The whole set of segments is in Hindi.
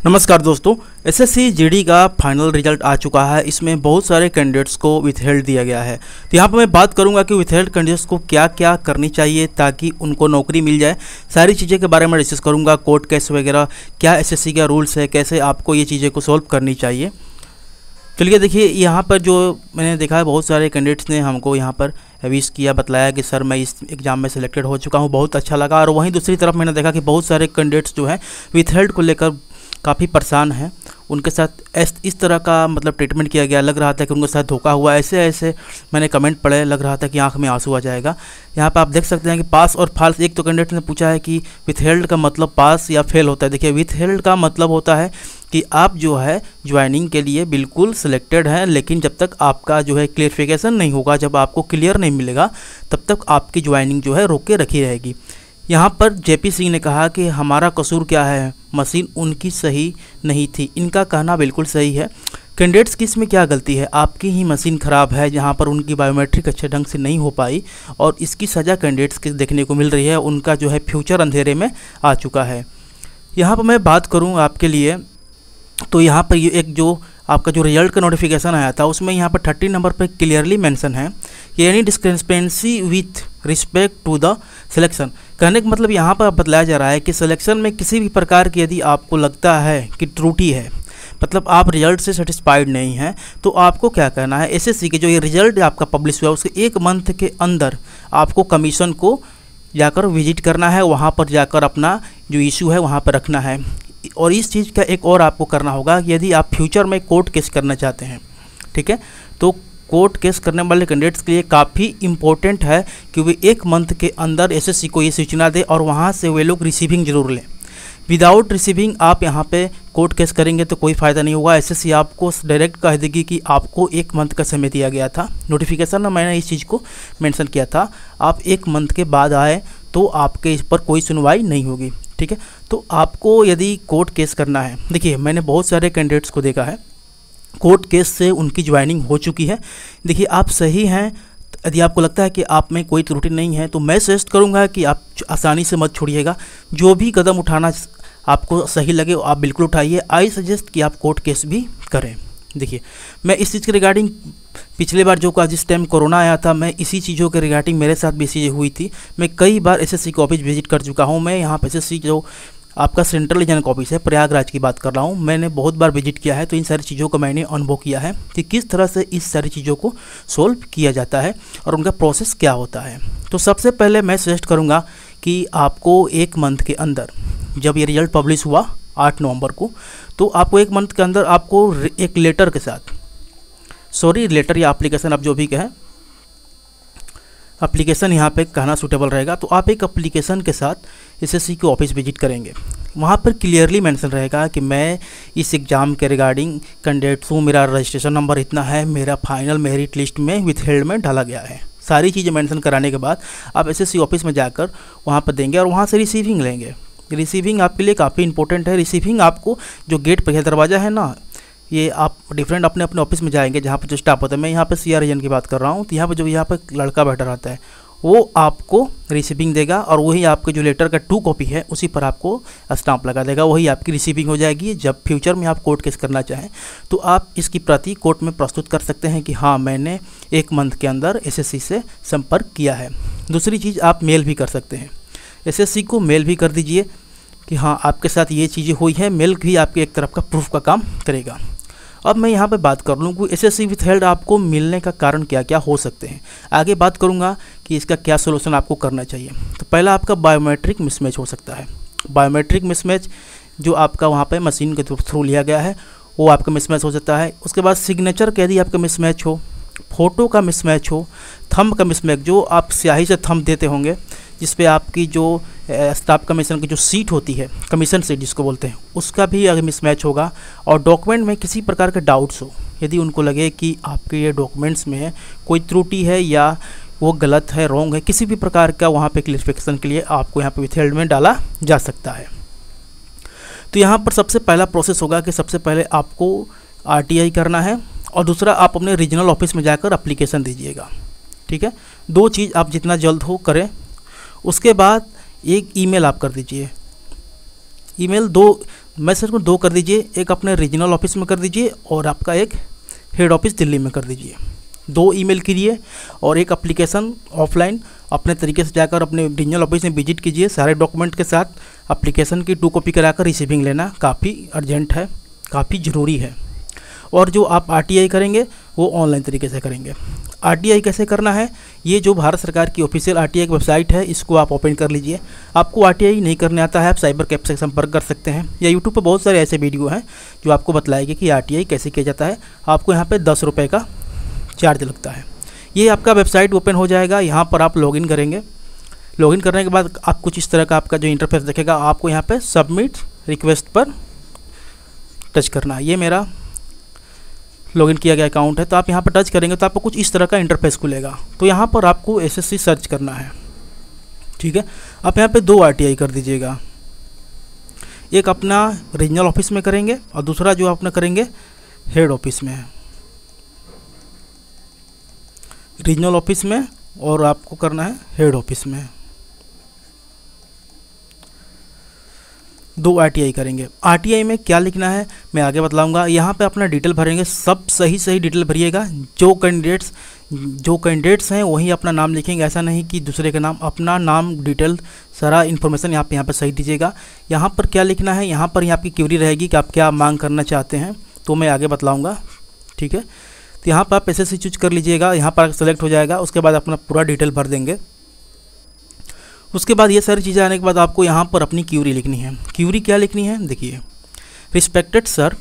नमस्कार दोस्तों, एसएससी जीडी का फाइनल रिजल्ट आ चुका है। इसमें बहुत सारे कैंडिडेट्स को विथहेल्ड दिया गया है। तो यहाँ पर मैं बात करूँगा कि विथहेल्ड कैंडिडेट्स को क्या क्या करनी चाहिए ताकि उनको नौकरी मिल जाए। सारी चीज़ें के बारे में डिस्कस करूँगा, कोर्ट केस वगैरह, क्या एसएससी का रूल्स है, कैसे आपको ये चीज़ें को सॉल्व करनी चाहिए। चलिए देखिए, यहाँ पर जो मैंने देखा है बहुत सारे कैंडिडेट्स ने हमको यहाँ पर विश किया, बतलाया कि सर मैं इस एग्ज़ाम में सिलेक्टेड हो चुका हूँ, बहुत अच्छा लगा। और वहीं दूसरी तरफ मैंने देखा कि बहुत सारे कैंडिडेट्स जो हैं विथहेल्ड को लेकर काफ़ी परेशान हैं। उनके साथ इस तरह का मतलब ट्रीटमेंट किया गया, लग रहा था कि उनके साथ धोखा हुआ। ऐसे मैंने कमेंट पढ़े, लग रहा था कि आंख में आंसू आ जाएगा। यहाँ पर आप देख सकते हैं कि पास और फाल्स। एक तो कैंडिडेट ने पूछा है कि विथहेल्ड का मतलब पास या फेल होता है। देखिए, विथहेल्ड का मतलब होता है कि आप जो है ज्वाइनिंग के लिए बिल्कुल सिलेक्टेड हैं, लेकिन जब तक आपका जो है क्लियरिफिकेशन नहीं होगा, जब आपको क्लियर नहीं मिलेगा, तब तक आपकी ज्वाइनिंग जो है रोक के रखी रहेगी। यहाँ पर जेपी सिंह ने कहा कि हमारा कसूर क्या है, मशीन उनकी सही नहीं थी। इनका कहना बिल्कुल सही है। कैंडिडेट्स की इसमें क्या गलती है? आपकी ही मशीन ख़राब है, जहाँ पर उनकी बायोमेट्रिक अच्छे ढंग से नहीं हो पाई और इसकी सज़ा कैंडिडेट्स की देखने को मिल रही है। उनका जो है फ्यूचर अंधेरे में आ चुका है। यहाँ पर मैं बात करूँ आपके लिए, तो यहाँ पर ये एक जो आपका जो रिजल्ट का नोटिफिकेशन आया था, उसमें यहाँ पर 30 नंबर पर क्लियरली मेंशन है कि any discrepancy with respect to the selection. कहने का मतलब यहाँ पर बतलाया जा रहा है कि सिलेक्शन में किसी भी प्रकार की यदि आपको लगता है कि त्रुटि है, मतलब आप रिजल्ट से सेटिस्फाइड नहीं हैं, तो आपको क्या करना है, एसएससी के जो ये रिजल्ट आपका पब्लिश हुआ उसके 1 मंथ के अंदर आपको कमीशन को जाकर विजिट करना है। वहाँ पर जाकर अपना जो इशू है वहाँ पर रखना है। और इस चीज़ का एक और आपको करना होगा कि यदि आप फ्यूचर में कोर्ट केस करना चाहते हैं, ठीक है, तो कोर्ट केस करने वाले कैंडिडेट्स के लिए काफ़ी इम्पोर्टेंट है कि वे 1 मंथ के अंदर एसएससी को ये सूचना दे और वहाँ से वे लोग रिसीविंग जरूर लें। विदाउट रिसीविंग आप यहाँ पे कोर्ट केस करेंगे तो कोई फ़ायदा नहीं होगा। एसएससी आपको डायरेक्ट कह देगी कि आपको 1 मंथ का समय दिया गया था। नोटिफिकेशन में मैंने इस चीज़ को मेंशन किया था, आप 1 मंथ के बाद आए तो आपके इस पर कोई सुनवाई नहीं होगी, ठीक है। तो आपको यदि कोर्ट केस करना है, देखिए मैंने बहुत सारे कैंडिडेट्स को देखा है कोर्ट केस से उनकी ज्वाइनिंग हो चुकी है। देखिए, आप सही हैं, यदि आपको लगता है कि आप में कोई त्रुटि नहीं है तो मैं सजेस्ट करूंगा कि आप आसानी से मत छोड़िएगा। जो भी कदम उठाना आपको सही लगे आप बिल्कुल उठाइए। आई सजेस्ट कि आप कोर्ट केस भी करें। देखिए, मैं इस चीज़ के रिगार्डिंग पिछले बार जो का जिस टाइम कोरोना आया था, मैं इसी चीज़ों के रिगार्डिंग मेरे साथ भी चीज़ें हुई थी। मैं कई बार एसएससी का ऑफिस विजिट कर चुका हूँ। मैं यहाँ पर एसएससी जो आपका सेंट्रल रीजन का ऑफिस है, प्रयागराज की बात कर रहा हूँ, मैंने बहुत बार विजिट किया है। तो इन सारी चीज़ों को मैंने अनुभव किया है कि किस तरह से इस सारी चीज़ों को सोल्व किया जाता है और उनका प्रोसेस क्या होता है। तो सबसे पहले मैं सजेस्ट करूँगा कि आपको 1 मंथ के अंदर, जब ये रिजल्ट पब्लिश हुआ 8 नवंबर को, तो आपको 1 मंथ के अंदर आपको एक लेटर के साथ, लेटर या एप्लीकेशन आप जो भी कहें, एप्लीकेशन यहाँ पे कहना सूटेबल रहेगा, तो आप एक एप्लीकेशन के साथ एसएससी के ऑफिस विजिट करेंगे। वहाँ पर क्लियरली मेंशन रहेगा कि मैं इस एग्ज़ाम के रिगार्डिंग कैंडिडेट हूँ, मेरा रजिस्ट्रेशन नंबर इतना है, मेरा फाइनल मेरिट लिस्ट में विथहेल्ड में डाला गया है। सारी चीज़ें मेंशन कराने के बाद आप एसएससी ऑफिस में जाकर वहाँ पर देंगे और वहाँ से रिसीविंग लेंगे। रिसीविंग आपके लिए काफ़ी इंपॉर्टेंट है। रिसीविंग आपको जो गेट पर दरवाज़ा है ना, ये आप डिफरेंट अपने अपने ऑफिस में जाएंगे जहाँ पर जो स्टाफ होता है, मैं यहाँ पर सीआर रीजन की बात कर रहा हूँ, तो यहाँ पर जो यहाँ पर लड़का बैठा रहता है वो आपको रिसीविंग देगा और वही आपके जो लेटर का 2 कॉपी है उसी पर आपको स्टाम्प लगा देगा, वही आपकी रिसीविंग हो जाएगी। जब फ्यूचर में आप कोर्ट केस करना चाहें तो आप इसकी प्रति कोर्ट में प्रस्तुत कर सकते हैं कि हाँ, मैंने 1 मंथ के अंदर एसएससी से संपर्क किया है। दूसरी चीज़, आप मेल भी कर सकते हैं, एसएससी को मेल भी कर दीजिए कि हाँ आपके साथ ये चीज़ें हुई हैं। मेल भी आपके एक तरफ का प्रूफ का काम करेगा। अब मैं यहाँ पे बात कर लूँ कि एसएससी विथहेल्ड आपको मिलने का कारण क्या क्या हो सकते हैं। आगे बात करूँगा कि इसका क्या सोल्यूशन आपको करना चाहिए। तो पहला आपका बायोमेट्रिक मिसमैच हो सकता है। बायोमेट्रिक मिसमैच जो आपका वहाँ पे मशीन के थ्रू लिया गया है वो आपका मिसमैच हो सकता है। उसके बाद सिग्नेचर का यदि आपका मिसमैच हो, फ़ोटो का मिसमैच हो, थंब का मिसमैच, जो आप स्याही से थंब देते होंगे जिस पे आपकी जो स्टाफ कमीशन की जो सीट होती है, कमीशन सीट जिसको बोलते हैं, उसका भी अगर मिसमैच होगा। और डॉक्यूमेंट में किसी प्रकार के डाउट्स हो, यदि उनको लगे कि आपके ये डॉक्यूमेंट्स में कोई त्रुटि है या वो गलत है, रॉन्ग है, किसी भी प्रकार का वहाँ पे क्लियरिफिकेशन के लिए आपको यहाँ पे विथहेल्ड में डाला जा सकता है। तो यहाँ पर सबसे पहला प्रोसेस होगा कि सबसे पहले आपको आरटीआई करना है और दूसरा आप अपने रीजनल ऑफिस में जाकर एप्लीकेशन दीजिएगा, ठीक है। 2 चीज़ आप जितना जल्द हो करें। उसके बाद एक ईमेल आप कर दीजिए। ईमेल मैसेज को 2 कर दीजिए, एक अपने रीजनल ऑफिस में कर दीजिए और आपका एक हेड ऑफिस दिल्ली में कर दीजिए। 2 ईमेल कीजिए और एक एप्लीकेशन ऑफलाइन अपने तरीके से जाकर अपने रीजनल ऑफिस में विजिट कीजिए सारे डॉक्यूमेंट के साथ। एप्लीकेशन की 2 कॉपी कराकर रिसीविंग लेना काफ़ी अर्जेंट है, काफ़ी ज़रूरी है। और जो आप RTI करेंगे वो ऑनलाइन तरीके से करेंगे। RTI कैसे करना है, ये जो भारत सरकार की ऑफिशियल RTI की वेबसाइट है इसको आप ओपन कर लीजिए। आपको RTI नहीं करने आता है, आप साइबर कैफ से संपर्क कर सकते हैं, या यूट्यूब पर बहुत सारे ऐसे वीडियो हैं जो आपको बताएंगे कि RTI कैसे किया जाता है। आपको यहाँ पे 10 रुपये का चार्ज लगता है। ये आपका वेबसाइट ओपन हो जाएगा, यहाँ पर आप लॉगिन करेंगे। लॉगिन करने के बाद आप कुछ इस तरह का आपका जो इंटरफेस दिखेगा, आपको यहाँ पे सबमिट रिक्वेस्ट पर टच करना है। ये मेरा लॉगिन किया गया अकाउंट है, तो आप यहाँ पर टच करेंगे तो आपको कुछ इस तरह का इंटरफेस खुलेगा। तो यहाँ पर आपको SSC सर्च करना है, ठीक है। आप यहाँ पे 2 RTI कर दीजिएगा, एक अपना रीजनल ऑफिस में करेंगे और दूसरा जो अपना करेंगे हेड ऑफिस में, रीजनल ऑफिस में और आपको करना है हेड ऑफिस में। 2 RTI करेंगे। RTI में क्या लिखना है मैं आगे बतलाऊंगा। यहाँ पे अपना डिटेल भरेंगे, सब सही डिटेल भरिएगा। जो कैंडिडेट्स हैं वही अपना नाम लिखेंगे, ऐसा नहीं कि दूसरे का नाम। अपना नाम डिटेल सारा इन्फॉर्मेशन यहाँ पे सही दीजिएगा। यहाँ पर क्या लिखना है, यहाँ पर ही आपकी क्वेरी रहेगी कि आप क्या मांग करना चाहते हैं, तो मैं आगे बतलाऊँगा, ठीक है। तो यहाँ पर आप SSC चूज कर लीजिएगा, यहाँ पर सेलेक्ट हो जाएगा। उसके बाद अपना पूरा डिटेल भर देंगे। उसके बाद ये सारी चीज़ें आने के बाद आपको यहाँ पर अपनी क्यूरी लिखनी है। क्यूरी क्या लिखनी है, देखिए, respected sir,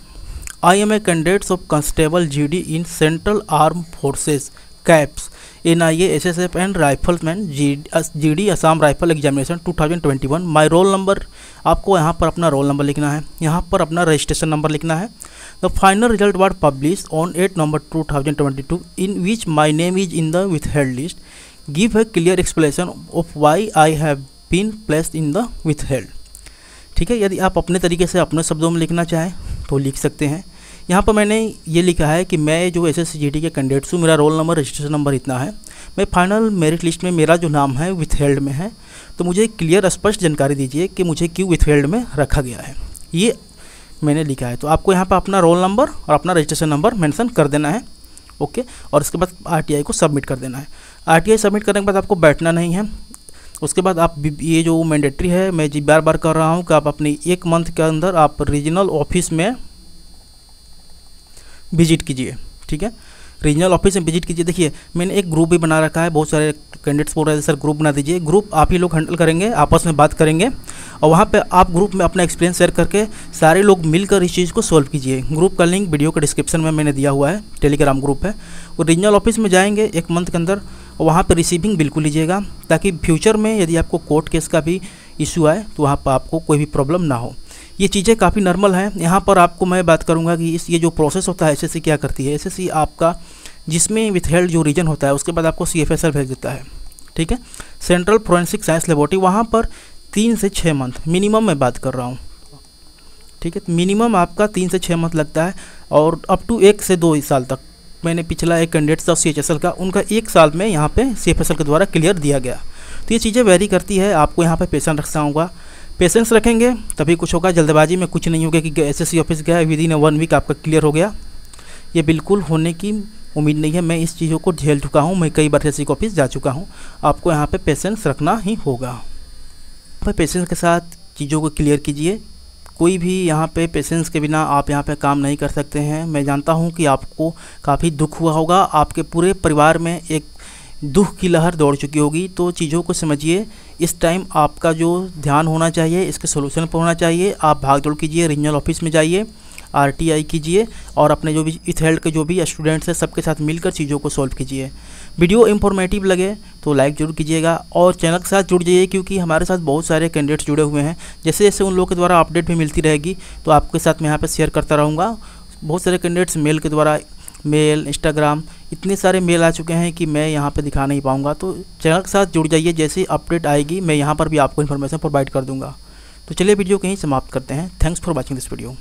I am a candidates of constable GD in central arm forces caps NIA SSF and rifleman GD Assam rifle examination 2021। My roll number, आपको यहाँ पर अपना रोल नंबर लिखना है, यहाँ पर अपना रजिस्ट्रेशन नंबर लिखना है। The final result was published on 8 November 2022 in which my name is in the withheld list. Give a clear explanation of why I have been placed in the withheld। ठीक है, यदि आप अपने तरीके से अपने शब्दों में लिखना चाहें तो लिख सकते हैं। यहाँ पर मैंने ये लिखा है कि मैं जो SSC GD के कैंडिडेट्स हूँ, मेरा रोल नंबर रजिस्ट्रेशन नंबर इतना है, मैं फाइनल मेरिट लिस्ट में मेरा जो नाम है withheld में है, तो मुझे क्लियर स्पष्ट जानकारी दीजिए कि मुझे क्यों withheld में रखा गया है, ये मैंने लिखा है। तो आपको यहाँ पर अपना रोल नंबर और अपना रजिस्ट्रेशन नंबर मेंशन कर देना है, ओके। और उसके बाद RTI को सबमिट कर देना है। RTI सबमिट करने के बाद आपको बैठना नहीं है। उसके बाद आप ये जो मैंडेटरी है, मैं जी बार बार कर रहा हूँ कि आप अपने 1 मंथ के अंदर आप रीजनल ऑफिस में विजिट कीजिए, ठीक है, रीजनल ऑफिस में विजिट कीजिए। देखिए मैंने एक ग्रुप भी बना रखा है, बहुत सारे कैंडिडेट्स बोल रहे थे सर ग्रुप बना दीजिए। ग्रुप आप ही लोग हैंडल करेंगे, आपस में बात करेंगे और वहाँ पे आप ग्रुप में अपना एक्सपीरियंस शेयर करके सारे लोग मिलकर इस चीज़ को सॉल्व कीजिए। ग्रुप का लिंक वीडियो के डिस्क्रिप्शन में मैंने दिया हुआ है, टेलीग्राम ग्रुप है। वो रीजनल ऑफिस में जाएंगे 1 मंथ के अंदर और वहाँ पर रिसीविंग बिल्कुल लीजिएगा, ताकि फ्यूचर में यदि आपको कोर्ट केस का भी इशू आए तो वहाँ पर आपको कोई भी प्रॉब्लम ना हो। ये चीज़ें काफ़ी नॉर्मल हैं। यहाँ पर आपको मैं बात करूँगा कि ये जो प्रोसेस होता है SSC क्या करती है। SSC आपका जिसमें withheld जो रीजन होता है उसके बाद आपको CFSL भेज देता है, ठीक है, सेंट्रल फोरेंसिक साइंस लेबोरेटरी। वहाँ पर 3 से 6 मंथ मिनिमम मैं बात कर रहा हूँ, ठीक है, मिनिमम आपका 3 से 6 मंथ लगता है और अप टू 1 से 2 साल तक। मैंने पिछला एक कैंडिडेट था CHSL का, उनका 1 साल में यहाँ पे CFSL के द्वारा क्लियर दिया गया। तो ये चीज़ें वेरी करती है, आपको यहाँ पे पेशेंस रखना होगा। पेशेंस रखेंगे तभी कुछ होगा, जल्दबाजी में कुछ नहीं होगा कि SSC ऑफिस गया विदिन 1 वीक आपका क्लियर हो गया, ये बिल्कुल होने की उम्मीद नहीं है। मैं इस चीज़ों को झेल चुका हूँ, मैं कई बार SSC ऑफिस जा चुका हूँ। आपको यहाँ पे पेशेंस रखना ही होगा। पेशेंस के साथ चीज़ों को क्लियर कीजिए। कोई भी यहाँ पे पेशेंस के बिना आप यहाँ पे काम नहीं कर सकते हैं। मैं जानता हूँ कि आपको काफ़ी दुख हुआ होगा, आपके पूरे परिवार में एक दुख की लहर दौड़ चुकी होगी। तो चीज़ों को समझिए, इस टाइम आपका जो ध्यान होना चाहिए इसके सोल्यूशन पर होना चाहिए। आप भागदौड़ कीजिए, रीजनल ऑफिस में जाइए, RTI कीजिए और अपने जो भी withheld के जो भी स्टूडेंट्स हैं सबके साथ मिलकर चीज़ों को सॉल्व कीजिए। वीडियो इंफॉर्मेटिव लगे तो लाइक ज़रूर कीजिएगा और चैनल के साथ जुड़ जाइए, क्योंकि हमारे साथ बहुत सारे कैंडिडेट्स जुड़े हुए हैं। जैसे जैसे उन लोगों के द्वारा अपडेट भी मिलती रहेगी तो आपके साथ मैं यहाँ पर शेयर करता रहूँगा। बहुत सारे कैंडिडेट्स मेल के द्वारा, मेल, इंस्टाग्राम, इतने सारे मेल आ चुके हैं कि मैं यहाँ पे दिखा नहीं पाऊँगा। तो चैनल के साथ जुड़ जाइए, जैसे अपडेट आएगी मैं यहाँ पर भी आपको इन्फॉर्मेशन प्रोवाइड कर दूँगा। तो चलिए वीडियो कहीं समाप्त करते हैं। Thanks for watching this video.